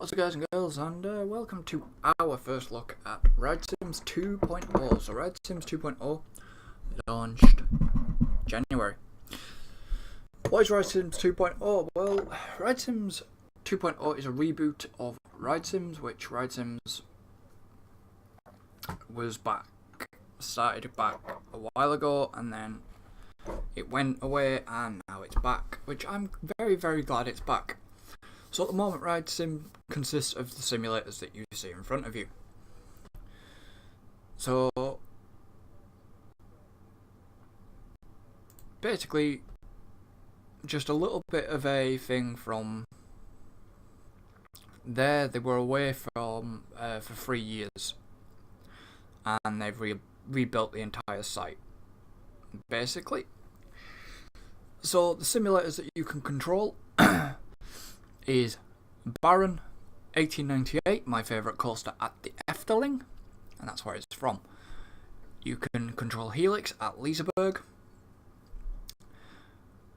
What's up guys and girls, and welcome to our first look at Ride Sims 2.0. So Ride Sims 2.0 launched January. What is Ride Sims 2.0? Well, Ride Sims 2.0 is a reboot of Ride Sims, which Ride Sims was started back a while ago, and then it went away and now it's back, which I'm very, very glad it's back. So at the moment, Ride Sim consists of the simulators that you see in front of you. So basically, just a little bit of a thing from there. They were away from for 3 years, and they've rebuilt the entire site, basically. So the simulators that you can control is Baron 1898, my favourite coaster at the Efteling, and that's where it's from. You can control Helix at Liseberg,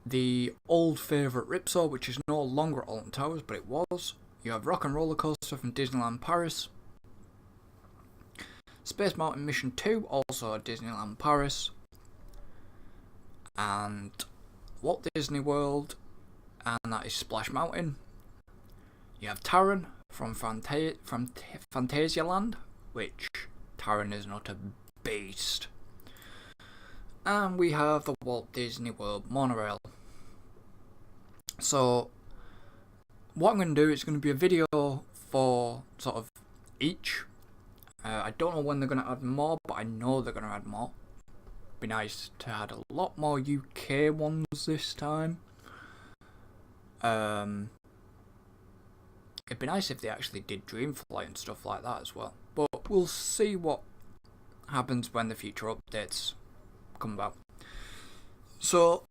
the old favourite Ripsaw, which is no longer at Alton Towers, but it was. You have Rock and Roller Coaster from Disneyland Paris, Space Mountain Mission 2, also at Disneyland Paris, and Walt Disney World, and that is Splash Mountain. You have Taron from Phantasialand, which Taron is not a beast. And we have the Walt Disney World monorail. So what I'm going to do is going to be a video for sort of each. I don't know when they're going to add more, but I know they're going to add more. Be nice to add a lot more UK ones this time. It'd be nice if they actually did Dreamflight and stuff like that as well. But we'll see what happens when the future updates come about. So,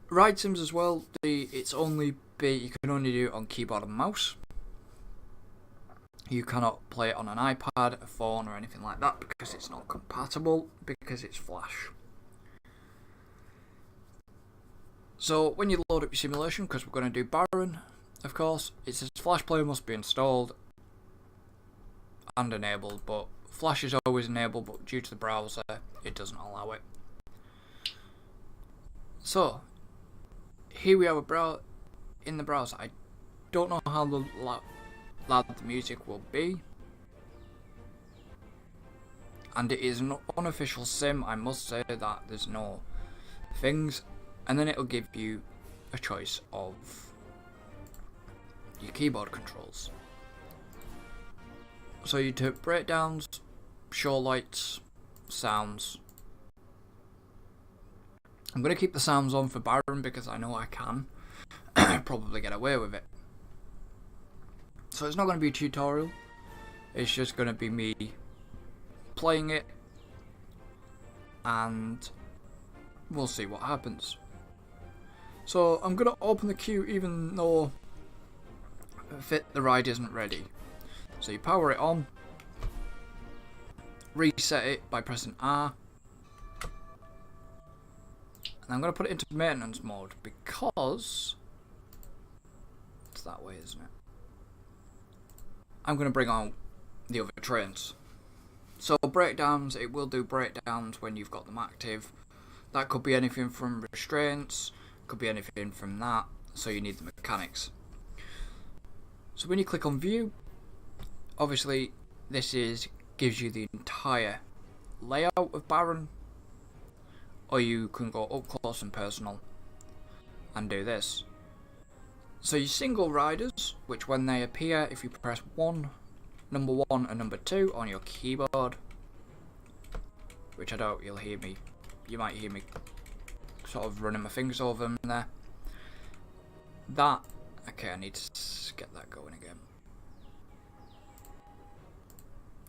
Ride Sims as well, you can only do it on keyboard and mouse. You cannot play it on an iPad, a phone or anything like that because it's not compatible, because it's Flash. So when you load up your simulation, because we're going to do Baron, of course, it says Flash Player must be installed and enabled, but Flash is always enabled, but due to the browser, it doesn't allow it. So, here we have in the browser. I don't know how loud the music will be, and it is an unofficial sim. I must say that there's no things, and then it'll give you a choice of your keyboard controls. So you took breakdowns, show lights, sounds. I'm going to keep the sounds on for Baron because I know I can probably get away with it. So it's not going to be a tutorial, it's just going to be me playing it, and we'll see what happens. So I'm going to open the queue even though the ride isn't ready. So you power it on, reset it by pressing R, and I'm going to put it into maintenance mode because it's that way, isn't it? I'm going to bring on the other trains. So breakdowns, it will do breakdowns when you've got them active. That could be anything from restraints, could be anything from that, so you need the mechanics. So when you click on view, obviously this gives you the entire layout of Baron, or you can go up close and personal and do this. So your single riders, which when they appear, if you press number 1 and number 2 on your keyboard, which I doubt you'll hear me, you might hear me sort of running my fingers over them there. Okay, I need to get that going again.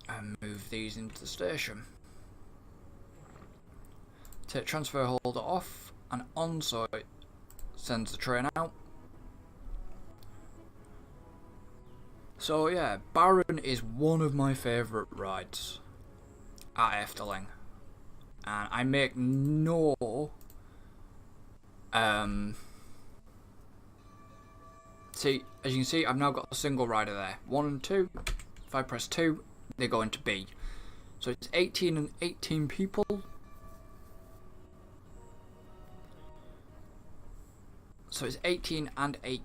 And move these into the station. Take transfer holder off and on so it sends the train out. So yeah, Baron is one of my favourite rides at Efteling. And I make no See, as you can see, I've now got a single rider there. 1 and 2. If I press 2, they go into B. So it's 18 and 18 people. So it's 18 and 8.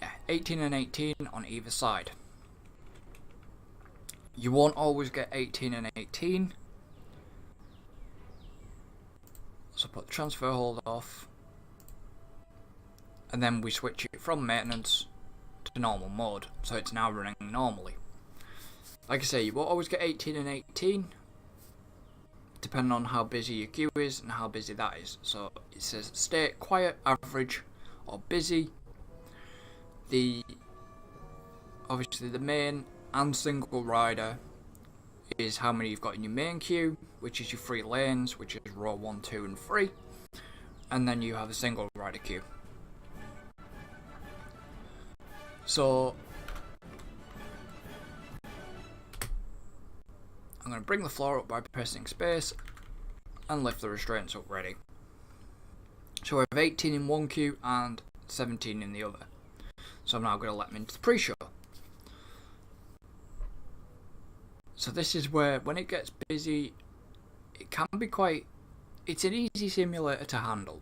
Yeah, 18 and 18 on either side. You won't always get 18 and 18. So put the transfer hold off. And then we switch it from maintenance to normal mode. So it's now running normally. Like I say, you won't always get 18 and 18. Depending on how busy your queue is and how busy that is. So it says state quiet, average, or busy. Obviously the main and single rider is how many you've got in your main queue, which is your 3 lanes, which is row 1, 2 and 3, and then you have a single rider queue. So I'm going to bring the floor up by pressing space and lift the restraints up ready. So we have 18 in one queue and 17 in the other. So I'm now going to let them into the pre-show. So this is where, when it gets busy, it can be quite... It's an easy simulator to handle.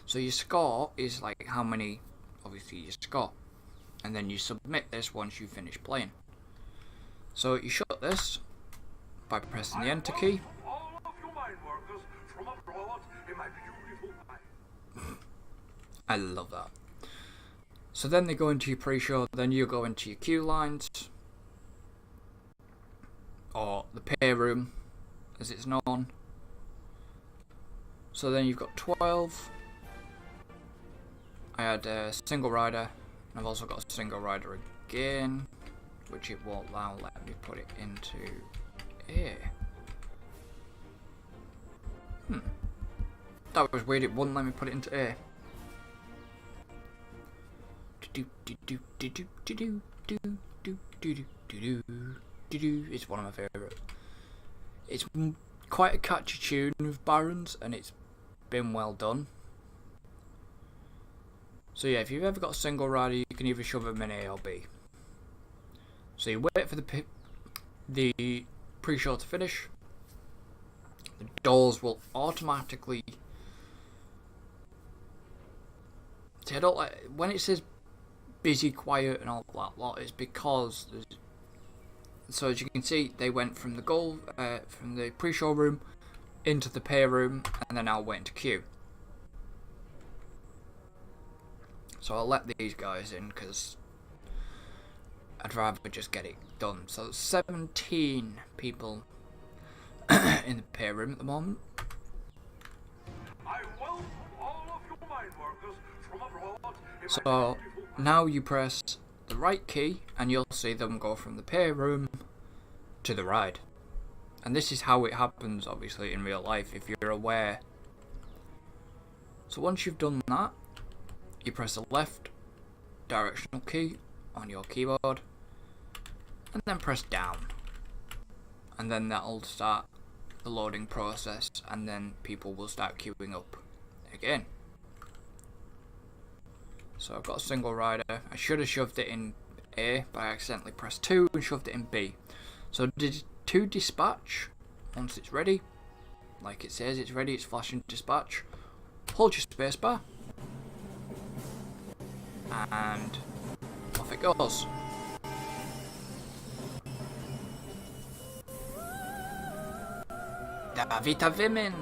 So your score is like how many, obviously, you score. And then you submit this once you finish playing. So you shut this by pressing the enter key. I love that. So then they go into your pre-show, then you go into your queue lines, or the pay room, as it's known. So then you've got 12. I had a single rider, and I've also got a single rider again, which it won't now let me put it into A. That was weird, it wouldn't let me put it into A. It's one of my favourite. It's quite a catchy tune with Barons, and it's been well done. So yeah, if you've ever got a single rider, you can either shove them in A or B. So you wait for the pre-show to finish. The doors will automatically... See, I don't like... When it says busy, quiet and all that lot, it's because... So as you can see, they went from from the pre-show room into the pay room, and then I'll wait into queue. So I'll let these guys in because I'd rather just get it done. So 17 people in the pay room at the moment. So now you press the right key and you'll see them go from the pay room to the ride. And this is how it happens, obviously, in real life, if you're aware. So once you've done that, you press the left directional key on your keyboard and then press down, and then that'll start the loading process, and then people will start queuing up again. So I've got a single rider. I should have shoved it in A, but I accidentally pressed 2 and shoved it in B. So did 2 dispatch once it's ready, like it says it's ready, it's flashing dispatch. Hold your spacebar and off it goes. Davita Vimin.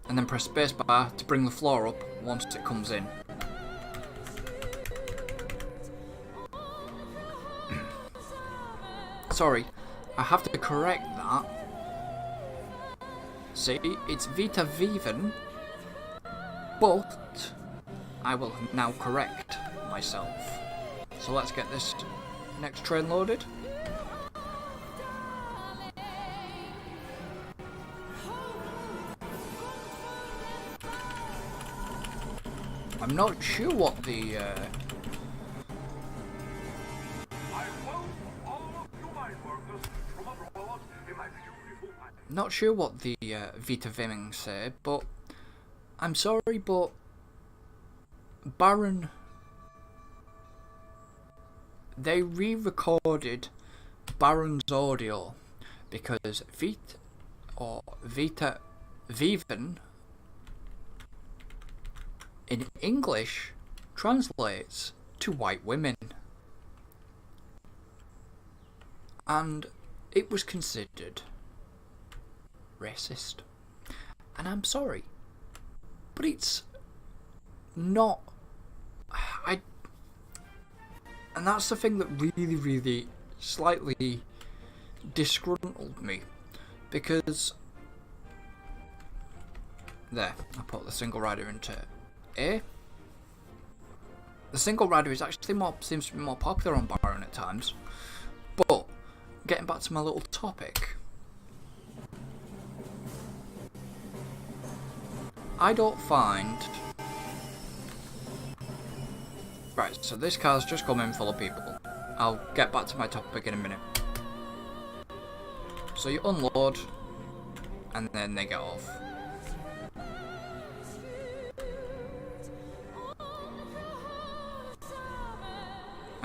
And then press spacebar to bring the floor up once it comes in. Sorry, I have to correct that. See, it's Vita Viven, but I will now correct myself. So let's get this next train loaded. I'm not sure what the Vita Vimming say, but I'm sorry, but Baron, they re-recorded Baron's audio because Vita Viven in English translates to white women, and it was considered racist. And I'm sorry, but it's not. And that's the thing that really, really slightly disgruntled me, because there, I put the single rider into A. The single rider is actually seems to be more popular on Baron at times. But getting back to my little topic, I don't find. Right, so this car's just come in full of people. I'll get back to my topic in a minute. So you unload, and then they get off.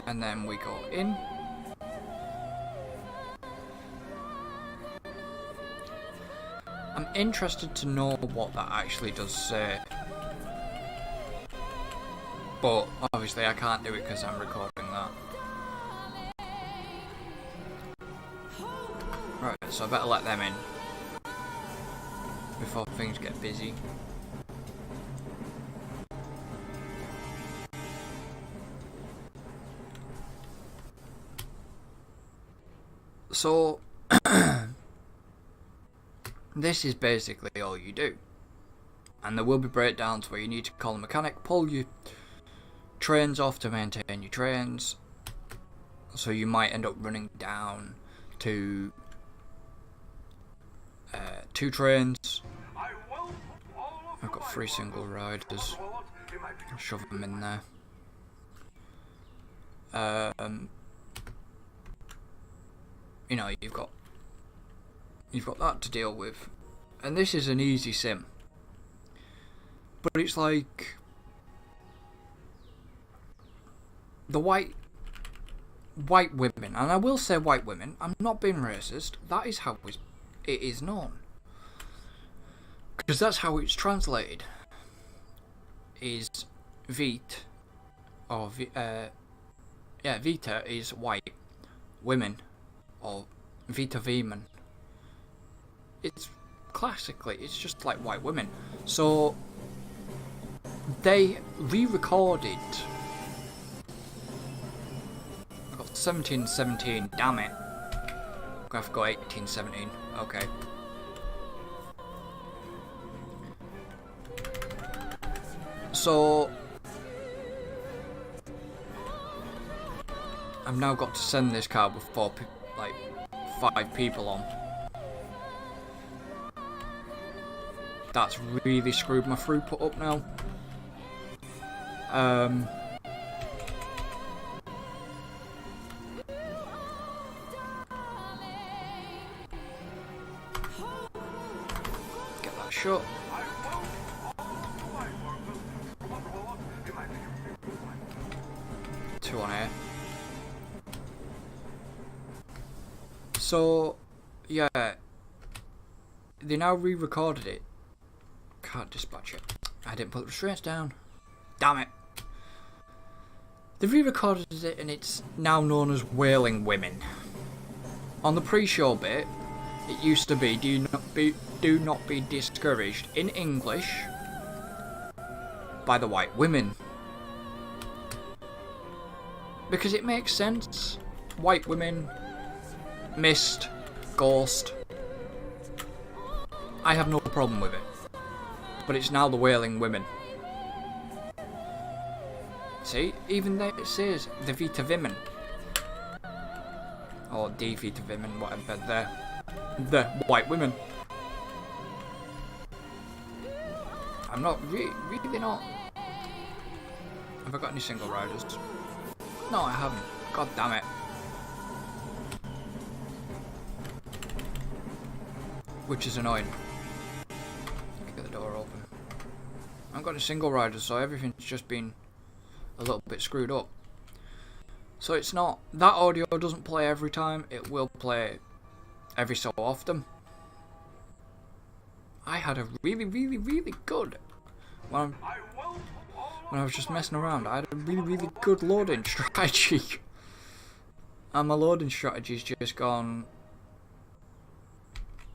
And then we go in. I'm interested to know what that actually does say. But obviously I can't do it because I'm recording that. Right, so I better let them in before things get busy. So this is basically all you do. And there will be breakdowns where you need to call a mechanic, pull your trains off to maintain your trains. So you might end up running down to 2 trains. I've got 3 single riders. I'll shove them in there. You know, you've got that to deal with, and this is an easy sim. But it's like the white women, and I will say white women. I'm not being racist. That is how it is known, because that's how it's translated. Is Vita or Vita is white women, or Vita Veman. It's classically, it's just like white women. So they re-recorded. I got 1717. Damn it! I'm gonna have to go 1817. Okay. So I've now got to send this car with 5 people on. That's really screwed my throughput up now. Get that shut. Two on here. So, yeah, they now re-recorded it. Can't dispatch it. I didn't put the restraints down. Damn it. They re-recorded it and it's now known as Wailing Women. On the pre-show bit, it used to be do not be discouraged in English by the white women. Because it makes sense. White women, mist, ghost. I have no problem with it. But it's now the Wailing Women. See, even there it says the Vita Vimen. Or the Vita Vimen, whatever, the white women. I'm not, really not. Have I got any single riders? No, I haven't. God damn it. Which is annoying. Get the door open. I haven't got any single riders, so everything's just been a little bit screwed up. So it's not, that audio doesn't play every time, it will play every so often. I had a really good, when I was just messing around, I had a really good loading strategy. And my loading strategy's just gone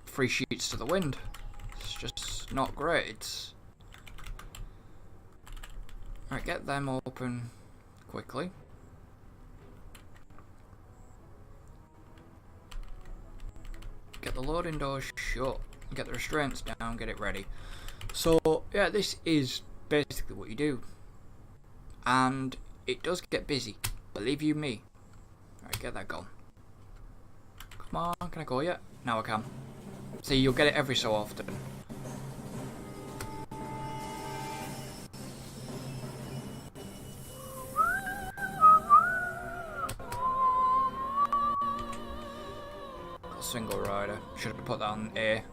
3 sheets to the wind. It's just not great. Right, get them open quickly. Get the loading doors shut. Get the restraints down. Get it ready. So, yeah, this is basically what you do. And it does get busy. Believe you me. Right, get that gone. Come on, can I go yet? Now I can. See, you'll get it every so often. Single rider. Should have put that on A.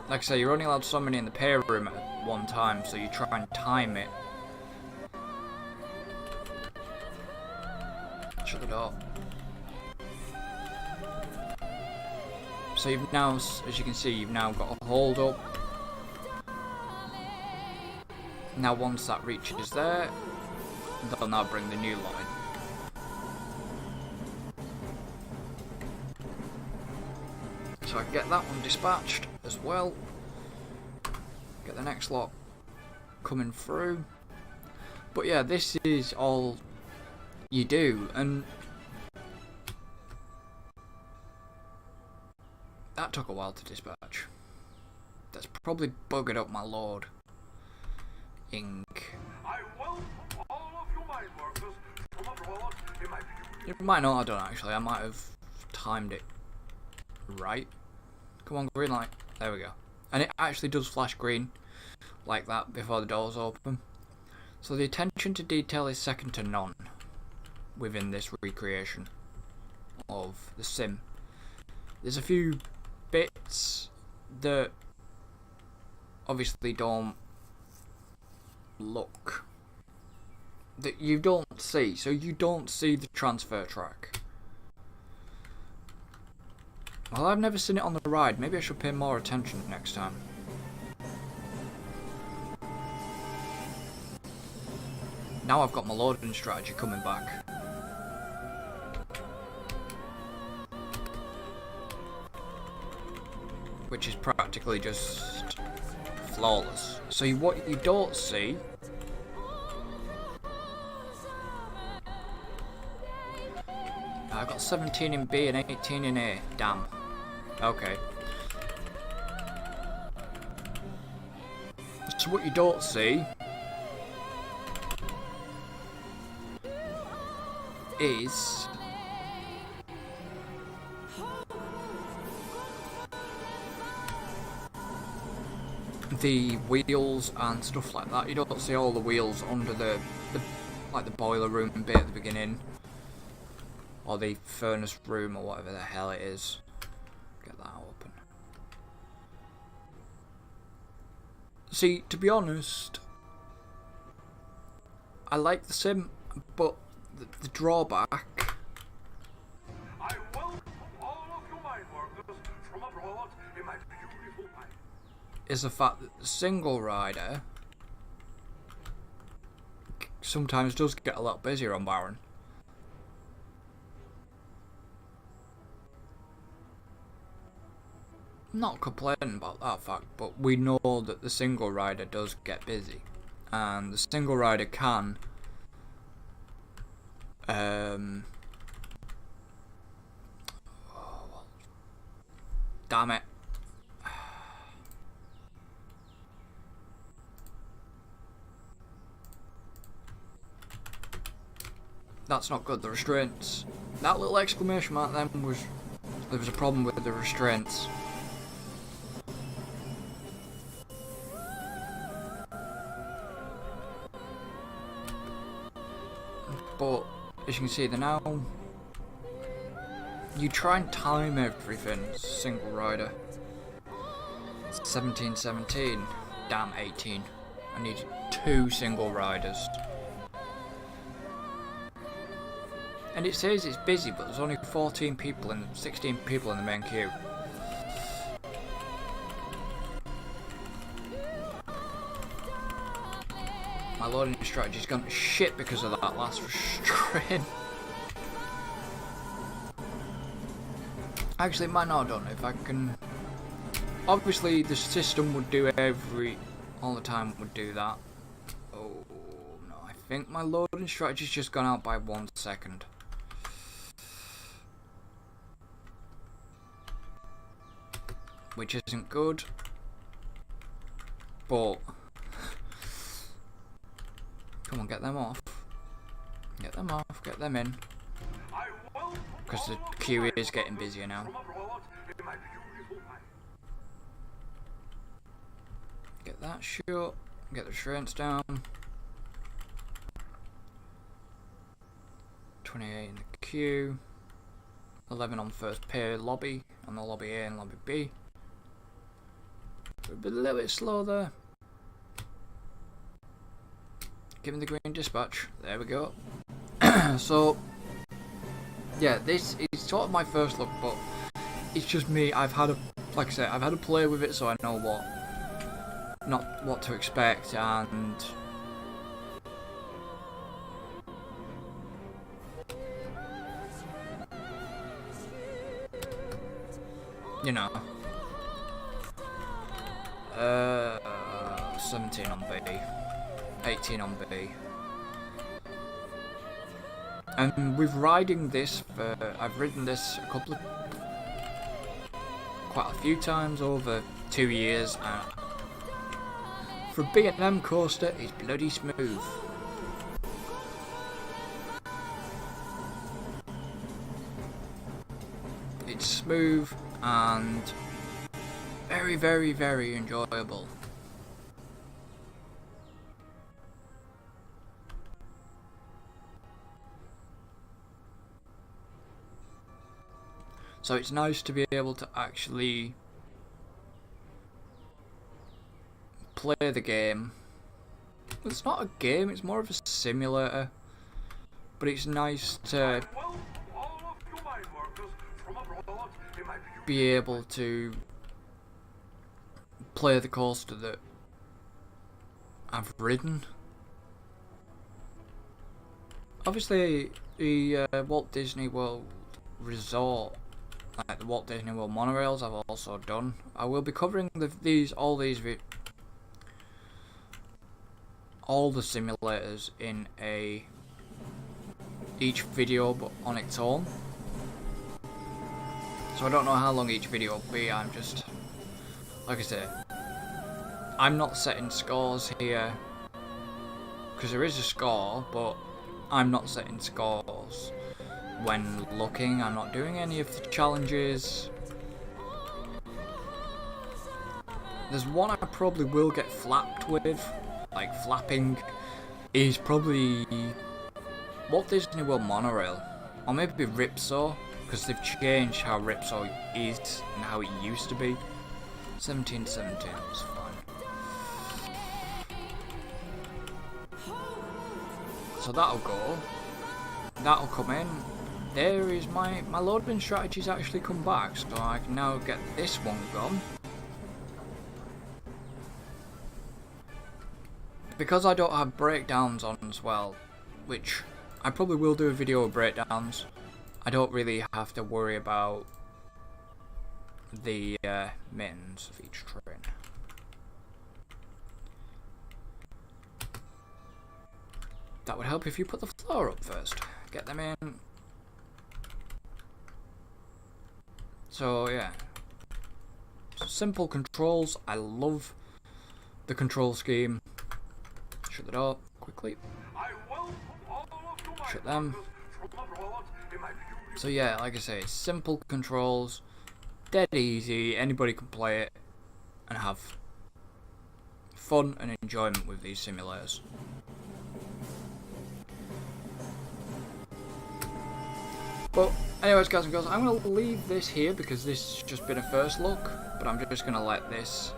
Like I say, you're only allowed so many in the pay room at one time, so you try and time it. Shut the door. So you've now, as you can see, you've now got a hold up. Now once that reaches there, they'll now bring the new line. So I can get that one dispatched as well. Get the next lot coming through. But yeah, this is all you do, and that took a while to dispatch. That's probably buggered up my load. Ink. It might not have done actually, I might have timed it right. Come on, green light. There we go. And it actually does flash green like that before the doors open. So the attention to detail is second to none within this recreation of the sim. There's a few bits that obviously don't look, that you don't see. So you don't see the transfer track. Well, I've never seen it on the ride. Maybe I should pay more attention next time. Now I've got my loading strategy coming back. Which is practically just flawless. So what you don't see I've got 17 in B and 18 in A. Damn. Okay. So what you don't see is the wheels and stuff like that. You don't see all the wheels under the like the boiler room bit at the beginning, or the furnace room, or whatever the hell it is. Get that open. See, to be honest, I like the sim, but the drawback I welcome all of you mine workers from abroad in my beautiful mine. Is the fact that the single rider sometimes does get a lot busier on Baron. Not complaining about that fact, but we know that the single rider does get busy, and the single rider can damn it. That's not good, the restraints. That little exclamation mark then was, there was a problem with the restraints. But as you can see, now you try and time everything, single rider. 1717. Damn, 18. I need 2 single riders. And it says it's busy, but there's only 16 people in the main queue. My loading strategy's gone to shit because of that last restraint. Actually, it might not have done if I can. Obviously, the system would do all the time would do that. Oh no, I think my loading strategy's just gone out by 1 second. Which isn't good. But come on, get them off. Get them off, get them in. Because the queue is getting busier now. Get that shut. Get the restraints down. 28 in the queue. 11 on first pair lobby. On the lobby A and lobby B. We're a little bit slow there. Give me the green dispatch. There we go. So, yeah, this is sort of my first look, but it's just me. I've had to play with it, so I know what to expect, and you know, 17 on B, 18 on B. And with riding this, I've ridden this quite a few times over 2 years, and for a B&M coaster, it's bloody smooth. It's smooth and very, very, very enjoyable. So it's nice to be able to actually play the game. It's not a game, it's more of a simulator. But it's nice to be able to play the coaster that I've ridden. Obviously, the Walt Disney World Resort, like the Walt Disney World monorails, I've also done. I will be covering all the simulators in each video, but on its own. So I don't know how long each video will be. I'm just, like I said, I'm not setting scores here because there is a score, but I'm not setting scores when looking. I'm not doing any of the challenges. There's one I probably will get flapped with, like flapping, is probably Walt Disney World monorail, or maybe Ripsaw, because they've changed how Ripsaw is and how it used to be. 1717 was fun. So that'll go. That'll come in. There is my loading strategy's actually come back, so I can now get this one gone. Because I don't have breakdowns on as well, which I probably will do a video of breakdowns, I don't really have to worry about the maintenance of each train. That would help if you put the floor up first. Get them in. So yeah, simple controls. I love the control scheme. Shut the door quickly. Shut them. So yeah, like I say, it's simple controls, dead easy. Anybody can play it and have fun and enjoyment with these simulators. But anyways, guys and girls, I'm going to leave this here because this has just been a first look, but I'm just going to let this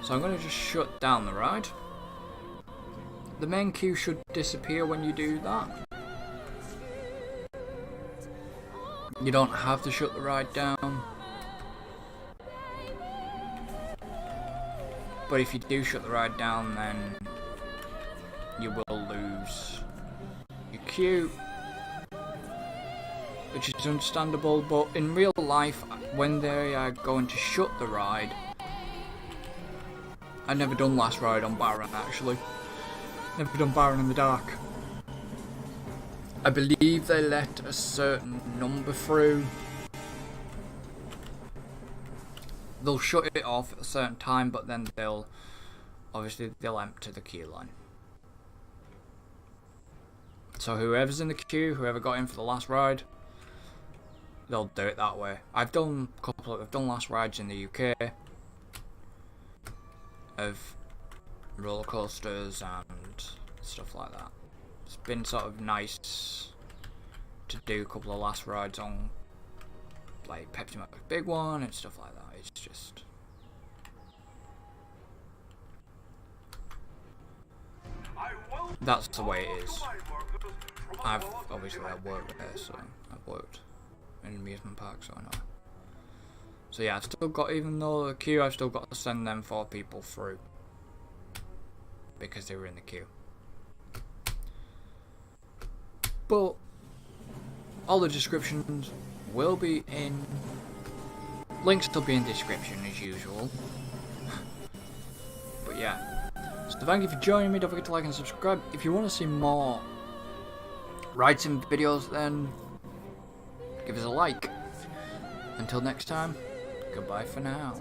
So I'm going to just shut down the ride. The main queue should disappear when you do that. You don't have to shut the ride down. But if you do shut the ride down, then you will lose your queue, which is understandable. But in real life, when they are going to shut the ride, I've never done last ride on Baron actually. Never done Baron in the dark. I believe they let a certain number through. They'll shut it off at a certain time, but then they'll empty the queue line. So whoever's in the queue, whoever got in for the last ride, they'll do it that way. I've done last rides in the UK of roller coasters and stuff like that. It's been sort of nice to do a couple of last rides on like Pepsi Max Big One and stuff like that. It's just that's the way it is. I've worked there, so I've worked in an amusement park, so I know. So yeah, I've still got, even though the queue, I've still got to send them 4 people through because they were in the queue. But all the descriptions will be in. Links will be in the description as usual. But yeah. So thank you for joining me. Don't forget to like and subscribe. If you want to see more ride sim videos, then give us a like. Until next time, goodbye for now.